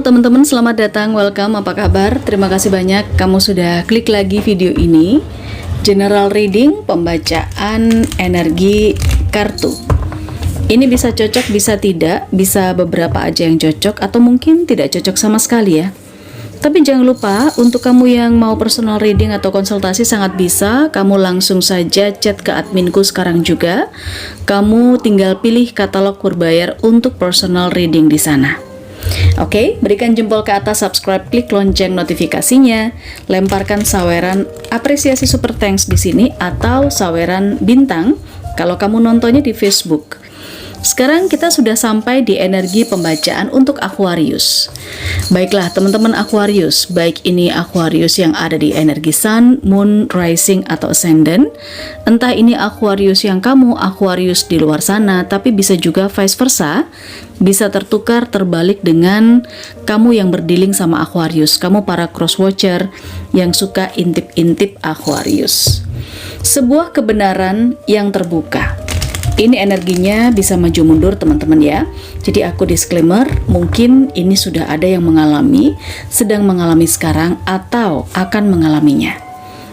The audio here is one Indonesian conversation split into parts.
teman-teman, selamat datang, welcome, apa kabar? Terima kasih banyak kamu sudah klik lagi video ini. General reading, pembacaan energi kartu. Ini bisa cocok, bisa tidak, bisa beberapa aja yang cocok, atau mungkin tidak cocok sama sekali ya. Tapi jangan lupa, untuk kamu yang mau personal reading atau konsultasi sangat bisa, kamu langsung saja chat ke adminku sekarang juga. Kamu tinggal pilih katalog berbayar untuk personal reading di sana. Oke, berikan jempol ke atas, subscribe, klik lonceng notifikasinya, lemparkan saweran apresiasi super thanks di sini atau saweran bintang kalau kamu nontonnya di Facebook. Sekarang kita sudah sampai di energi pembacaan untuk Aquarius. Baiklah teman-teman Aquarius, baik ini Aquarius yang ada di energi Sun, Moon, Rising atau Ascendant, entah ini Aquarius yang kamu, Aquarius di luar sana, tapi bisa juga vice versa, bisa tertukar terbalik dengan kamu yang berdealing sama Aquarius, kamu para cross watcher yang suka intip-intip Aquarius. Sebuah kebenaran yang terbuka. Ini energinya bisa maju mundur teman-teman ya. Jadi aku disclaimer, mungkin ini sudah ada yang mengalami, sedang mengalami sekarang, atau akan mengalaminya.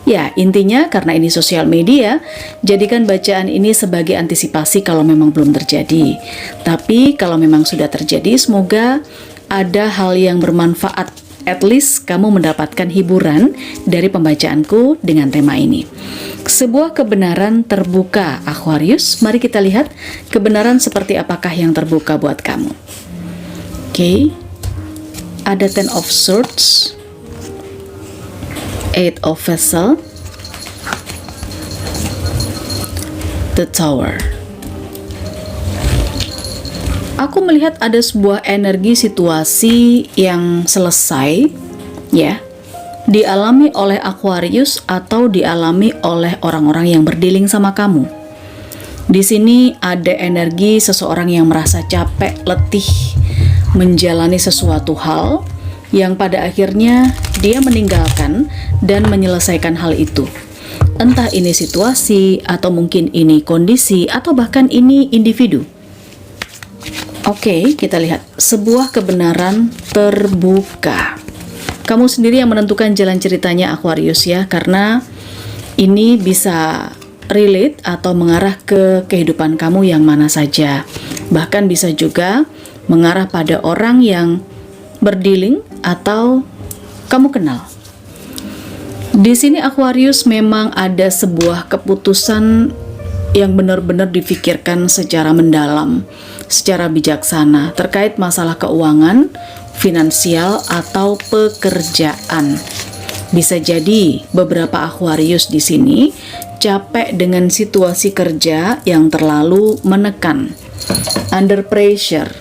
Ya, intinya karena ini sosial media, jadikan bacaan ini sebagai antisipasi kalau memang belum terjadi. Tapi kalau memang sudah terjadi, semoga ada hal yang bermanfaat. At least kamu mendapatkan hiburan dari pembacaanku dengan tema ini. Sebuah kebenaran terbuka Aquarius. Mari kita lihat kebenaran seperti apakah yang terbuka buat kamu. Oke. Ada Ten of Swords, Eight of Vessel, The Tower. Aku melihat ada sebuah energi situasi yang selesai ya, dialami oleh Aquarius atau dialami oleh orang-orang yang berdealing sama kamu. Di sini ada energi seseorang yang merasa capek, letih menjalani sesuatu hal yang pada akhirnya dia meninggalkan dan menyelesaikan hal itu. Entah ini situasi atau mungkin ini kondisi atau bahkan ini individu. Oke, kita lihat sebuah kebenaran terbuka. Kamu sendiri yang menentukan jalan ceritanya Aquarius ya, karena ini bisa relate atau mengarah ke kehidupan kamu yang mana saja. Bahkan bisa juga mengarah pada orang yang berdealing atau kamu kenal. Di sini Aquarius memang ada sebuah keputusan yang benar-benar difikirkan secara mendalam, secara bijaksana terkait masalah keuangan, finansial atau pekerjaan. Bisa jadi beberapa Aquarius di sini capek dengan situasi kerja yang terlalu menekan, under pressure,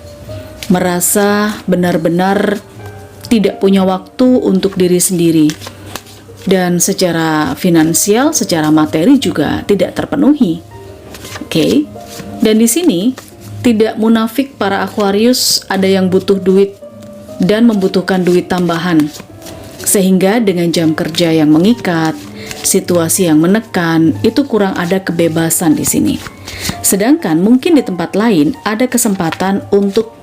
merasa benar-benar tidak punya waktu untuk diri sendiri, dan secara finansial, secara materi juga tidak terpenuhi. Oke, dan di sini tidak munafik para Aquarius ada yang butuh duit dan membutuhkan duit tambahan, sehingga dengan jam kerja yang mengikat, situasi yang menekan, itu kurang ada kebebasan di sini. Sedangkan mungkin di tempat lain ada kesempatan untuk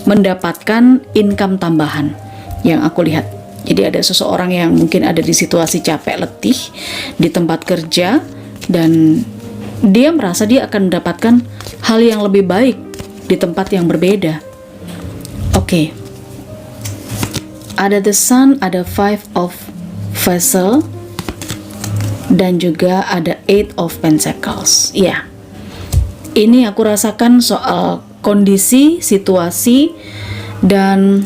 mendapatkan income tambahan yang aku lihat. Jadi ada seseorang yang mungkin ada di situasi capek letih di tempat kerja dan dia merasa dia akan mendapatkan hal yang lebih baik di tempat yang berbeda. Oke. Ada The Sun, ada Five of Vessel, dan juga ada Eight of Pentacles. Iya. Ini aku rasakan soal kondisi, situasi, dan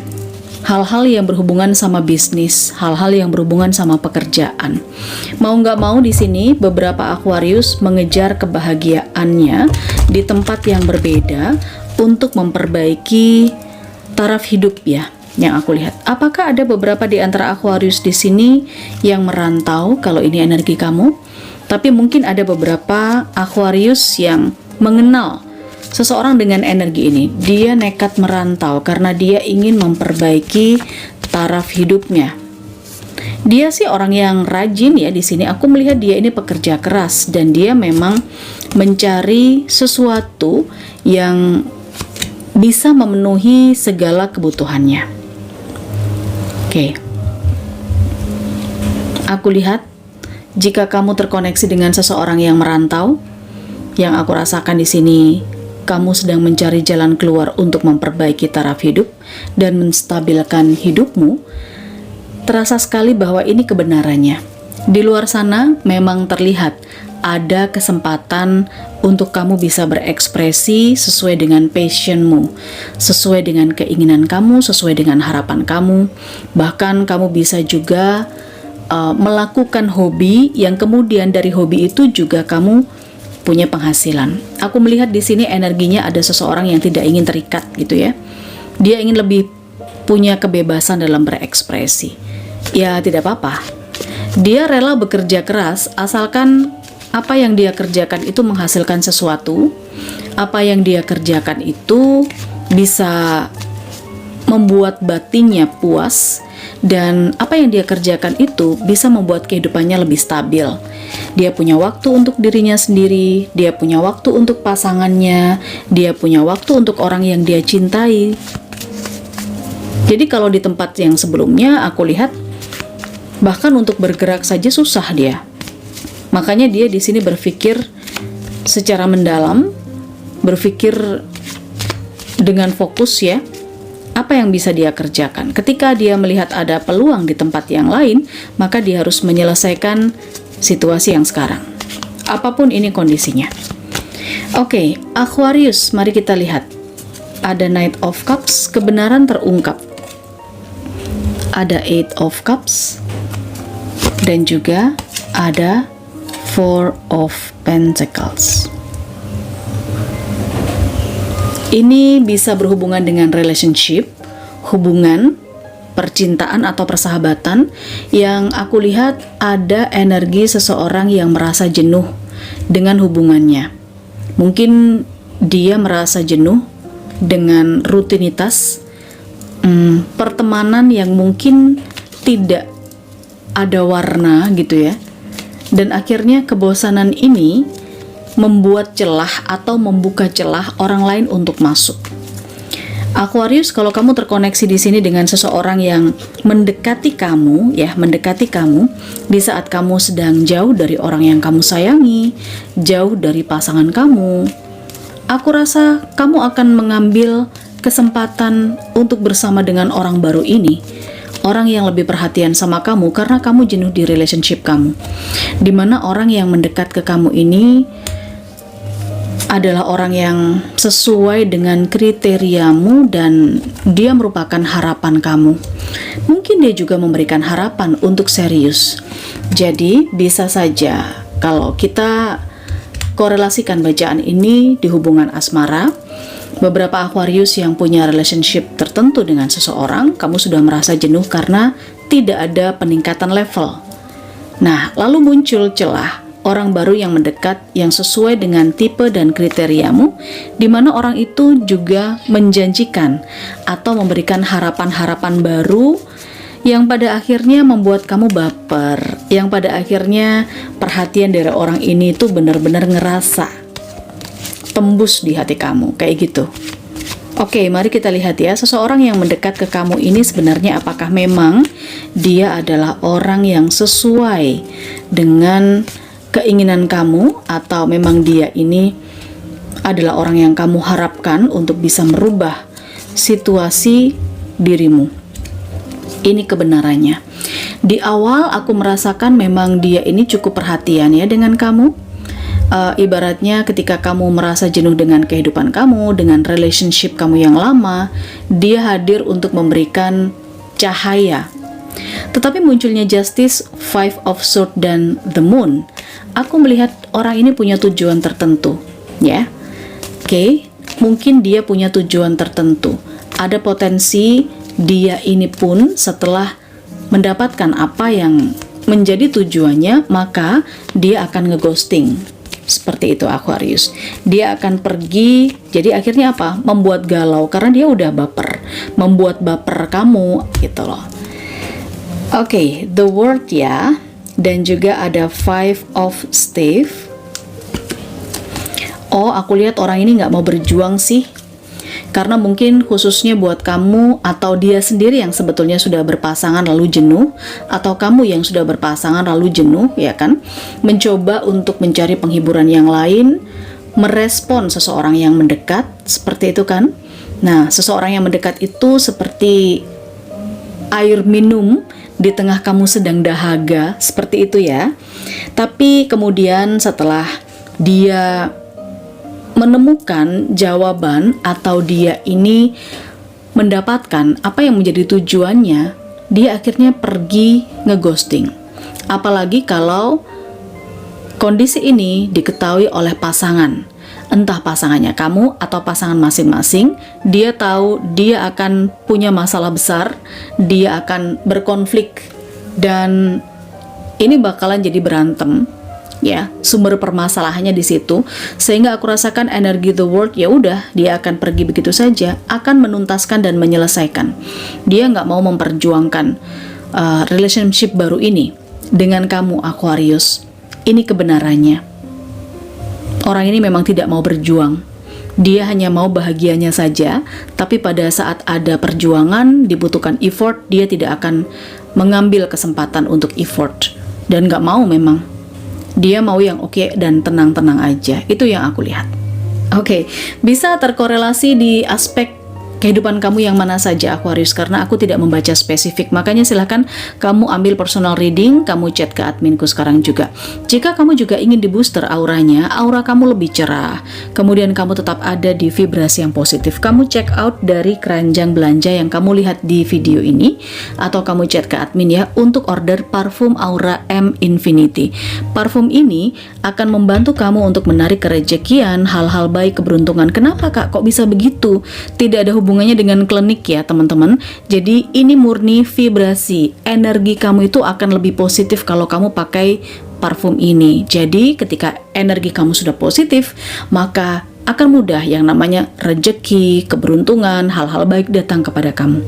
hal-hal yang berhubungan sama bisnis, hal-hal yang berhubungan sama pekerjaan. Mau nggak mau di sini beberapa Aquarius mengejar kebahagiaannya di tempat yang berbeda untuk memperbaiki taraf hidup ya, yang aku lihat. Apakah ada beberapa di antara Aquarius di sini yang merantau kalau ini energi kamu? Tapi mungkin ada beberapa Aquarius yang mengenal seseorang dengan energi ini. Dia nekat merantau karena dia ingin memperbaiki taraf hidupnya. Dia sih orang yang rajin ya di sini. Aku melihat dia ini pekerja keras dan dia memang mencari sesuatu yang bisa memenuhi segala kebutuhannya. Oke. Aku lihat jika kamu terkoneksi dengan seseorang yang merantau, yang aku rasakan di sini, kamu sedang mencari jalan keluar untuk memperbaiki taraf hidup dan menstabilkan hidupmu. Terasa sekali bahwa ini kebenarannya. Di luar sana memang terlihat ada kesempatan untuk kamu bisa berekspresi sesuai dengan passionmu, sesuai dengan keinginan kamu, sesuai dengan harapan kamu. Bahkan kamu bisa juga melakukan hobi yang kemudian dari hobi itu juga kamu punya penghasilan. Aku melihat di sini energinya ada seseorang yang tidak ingin terikat gitu ya. Dia ingin lebih punya kebebasan dalam berekspresi. Ya tidak apa-apa. Dia rela bekerja keras asalkan apa yang dia kerjakan itu menghasilkan sesuatu, apa yang dia kerjakan itu bisa membuat batinnya puas, dan apa yang dia kerjakan itu bisa membuat kehidupannya lebih stabil. Dia punya waktu untuk dirinya sendiri, dia punya waktu untuk pasangannya, dia punya waktu untuk orang yang dia cintai. Jadi kalau di tempat yang sebelumnya aku lihat bahkan untuk bergerak saja susah dia. Makanya dia di sini berpikir secara mendalam, berpikir dengan fokus ya, apa yang bisa dia kerjakan. Ketika dia melihat ada peluang di tempat yang lain, maka dia harus menyelesaikan situasi yang sekarang. Apapun ini kondisinya. Oke, Aquarius, mari kita lihat. Ada Knight of Cups, kebenaran terungkap. Ada Eight of Cups, dan juga ada Four of Pentacles. Ini bisa berhubungan dengan relationship, hubungan, percintaan atau persahabatan, yang aku lihat ada energi seseorang yang merasa jenuh dengan hubungannya. Mungkin dia merasa jenuh dengan rutinitas pertemanan yang mungkin tidak ada warna gitu ya. Dan akhirnya kebosanan ini membuat celah atau membuka celah orang lain untuk masuk. Aquarius, kalau kamu terkoneksi di sini dengan seseorang yang mendekati kamu, ya, mendekati kamu di saat kamu sedang jauh dari orang yang kamu sayangi, jauh dari pasangan kamu, aku rasa kamu akan mengambil kesempatan untuk bersama dengan orang baru ini. Orang yang lebih perhatian sama kamu karena kamu jenuh di relationship kamu. Dimana orang yang mendekat ke kamu ini adalah orang yang sesuai dengan kriteriamu dan dia merupakan harapan kamu. Mungkin dia juga memberikan harapan untuk serius. Jadi bisa saja kalau kita korelasikan bacaan ini di hubungan asmara, beberapa Aquarius yang punya relationship tertentu dengan seseorang, kamu sudah merasa jenuh karena tidak ada peningkatan level. Nah, lalu muncul celah orang baru yang mendekat yang sesuai dengan tipe dan kriteriamu, di mana orang itu juga menjanjikan atau memberikan harapan-harapan baru yang pada akhirnya membuat kamu baper, yang pada akhirnya perhatian dari orang ini itu benar-benar ngerasa tembus di hati kamu, kayak gitu. Oke, mari kita lihat ya, seseorang yang mendekat ke kamu ini sebenarnya apakah memang dia adalah orang yang sesuai dengan keinginan kamu, atau memang dia ini adalah orang yang kamu harapkan untuk bisa merubah situasi dirimu. Ini kebenarannya. Di awal aku merasakan memang dia ini cukup perhatian ya dengan kamu. Ibaratnya ketika kamu merasa jenuh dengan kehidupan kamu, dengan relationship kamu yang lama, dia hadir untuk memberikan cahaya. Tetapi munculnya Justice, Five of Swords, dan The Moon, aku melihat orang ini punya tujuan tertentu, ya. Oke, mungkin dia punya tujuan tertentu. Ada potensi dia ini pun setelah mendapatkan apa yang menjadi tujuannya, maka dia akan ngeghosting. Seperti itu Aquarius. Dia akan pergi, jadi akhirnya apa? Membuat galau karena dia udah baper, membuat baper kamu gitu loh. Oke, The World ya. Dan juga ada Five of Staves. Oh, aku lihat orang ini nggak mau berjuang sih. Karena mungkin khususnya buat kamu atau dia sendiri yang sebetulnya sudah berpasangan lalu jenuh, atau kamu yang sudah berpasangan lalu jenuh, ya kan? Mencoba untuk mencari penghiburan yang lain, merespon seseorang yang mendekat, seperti itu kan? Nah, seseorang yang mendekat itu seperti air minum di tengah kamu sedang dahaga, seperti itu ya. Tapi kemudian setelah dia menemukan jawaban atau dia ini mendapatkan apa yang menjadi tujuannya, dia akhirnya pergi ngeghosting. Apalagi kalau kondisi ini diketahui oleh pasangan, entah pasangannya kamu atau pasangan masing-masing. Dia tahu dia akan punya masalah besar, dia akan berkonflik, dan ini bakalan jadi berantem. Ya, sumber permasalahannya di situ, sehingga aku rasakan energi the world ya udah, dia akan pergi begitu saja, akan menuntaskan dan menyelesaikan. Dia nggak mau memperjuangkan relationship baru ini dengan kamu, Aquarius. Ini kebenarannya. Orang ini memang tidak mau berjuang. Dia hanya mau bahagianya saja, tapi pada saat ada perjuangan, dibutuhkan effort, dia tidak akan mengambil kesempatan untuk effort. Dan nggak mau memang. Dia mau yang oke dan tenang-tenang aja. Itu yang aku lihat. Oke, bisa terkorelasi di aspek kehidupan kamu yang mana saja, Aquarius, karena aku tidak membaca spesifik. Makanya silahkan kamu ambil personal reading, kamu chat ke adminku sekarang juga. Jika kamu juga ingin di booster auranya, aura kamu lebih cerah, kemudian kamu tetap ada di vibrasi yang positif, kamu check out dari keranjang belanja yang kamu lihat di video ini, atau kamu chat ke admin ya untuk order parfum Aura M Infinity. Parfum ini akan membantu kamu untuk menarik kerejekian, hal-hal baik, keberuntungan. Kenapa kak, kok bisa begitu? Tidak ada hubungannya dengan klinik ya teman-teman. Jadi ini murni vibrasi. Energi kamu itu akan lebih positif kalau kamu pakai parfum ini. Jadi ketika energi kamu sudah positif, maka akan mudah yang namanya rejeki, keberuntungan, hal-hal baik datang kepada kamu.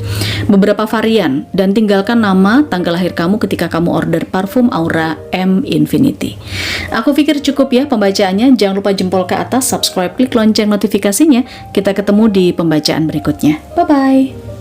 Beberapa varian, dan tinggalkan nama, tanggal lahir kamu ketika kamu order parfum Aura M Infinity. Aku pikir cukup ya pembacaannya. Jangan lupa jempol ke atas, subscribe, klik lonceng notifikasinya. Kita ketemu di pembacaan berikutnya. Bye-bye.